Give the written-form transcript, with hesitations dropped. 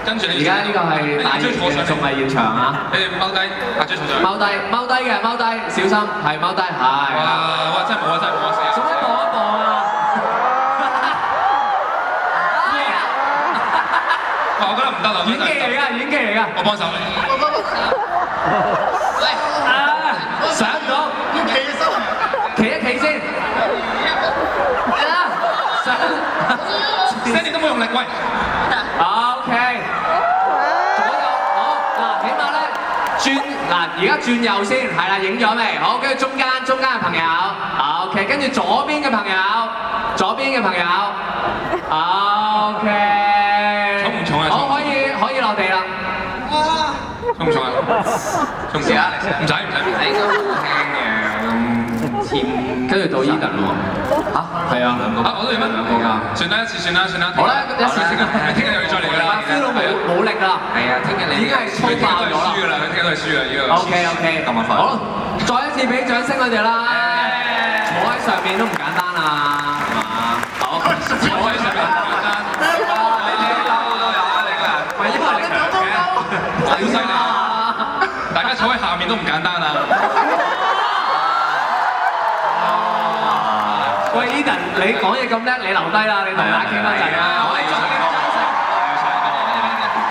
跟住你而家呢個係大型嘅綜藝現場啊！你哋踎低，阿姐坐上去。踎低嘅，踎低，小心，係踎低，係。哇！真係冇啊，真係冇啊，死啊！做乜望一望啊？我覺得唔得啦，演技嚟㗎，演技嚟㗎。我幫手。喂，上唔到，要企起身。企一企先。上。Sandy 都冇用力，喂。OK。左右，好嗱，起碼咧轉嗱，而家轉右先，係啦，影咗未？好，跟住中間嘅朋友，OK，跟住左邊嘅朋友，OK。重唔重啊？好，可以落地啦。重唔重啊？重唔重啊？唔使。你應該好輕嘅咁甜，跟住到 Eden 喎。嚇？係啊。我都要乜？兩個㗎。算啦，一次算啦。好啦，一次先。聽日又要再嚟㗎啦。feel 到冇力啦。係啊，聽日你已經係粗爆咗啦。輸㗎啦，佢聽日都係輸㗎，呢個。OK。咁啊快。好，再一次俾掌聲佢哋啦。坐喺上面都唔簡單啊，係嘛？好，坐喺上面唔簡單。你嬲都有啊，你個人。唔係因為你強嘅，好犀利。大家坐喺下面都唔簡單啊！喂 ，Eden，你講嘢咁叻，你留低啦，你同大家傾翻陣啦。